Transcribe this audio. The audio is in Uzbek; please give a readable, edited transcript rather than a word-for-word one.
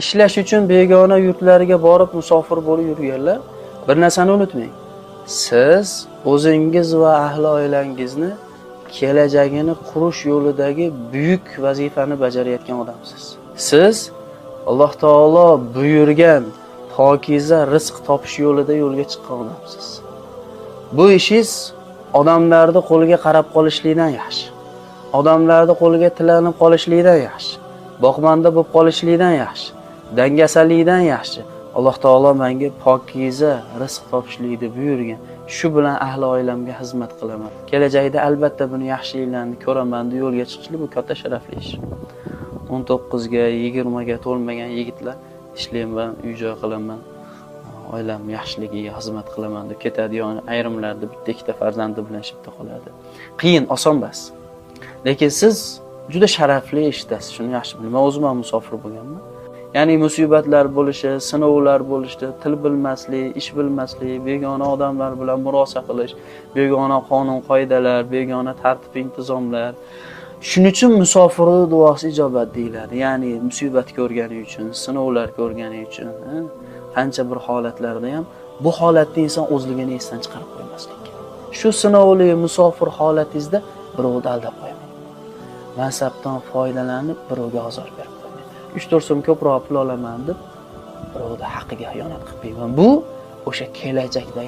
ishlash uchun begona yurtlarga borib musofir bo'lib yurganlar, bir narsani unutmang. Siz o'zingiz va ahli oilangizni kelajagini qurish yo'lidagi buyuk vazifani bajarayotgan odamsiz. Siz Alloh taolo buyurgan pokiza rizq topish yo'lida yo'lga chiqqan odamsiz. Bu ishingiz odamlarning qo'liga qarab qolishlikdan yaxshi. Odamlarning qo'liga tilanib qolishlikdan yaxshi. Boqmanda bo'lib qolishlikdan yaxshi. Dangasalikdan yaxshi. Alloh taolo menga pokiza rizq topishlikni buyurgan. Shu bilan ahli oilamga xizmat qilaman. Kelajakda albatta buni yaxshiliklarni ko'raman deb yo'lga chiqishlik bu katta sharafli ish. 19 ga, 20 ga to'lmagan yigitlar ishlayman, uy-joy qilaman, oilam yaxshiligiga xizmat qilaman deb ketadigan ayrimlarda bitta ikkita farzandi bilan shibda qoladi. Qiyin, oson emas. Lekin siz juda sharafli ishdasiz. Shuni yaxshi biling. Men o'zim ham musofir bo'lganman. Ya'ni musibatlar bo'lishi, sinovlar bo'lishi, til bilmaslik, ish bilmaslik, begona odamlar bilan murosa qilish, begona qonun qoidalar, begona tartib intizomlar. Shuning uchun musofirning duosi ijobat deyiladi. Ya'ni musibat ko'rgani uchun, sinovlar ko'rgani uchun, qancha bir holatlarda ham bu holatda inson o'zligini esdan chiqarib qo'ymaslik kerak. Shu sinovli musofir holatingizda birovni aldab qo'ymang. Mansabdan foydalanib birovga ozor berib 3-4 so'm ko'proq pul olaman deb birovning haqqiga xiyonat qilib qo'yman. Bu o'sha kelajakdagi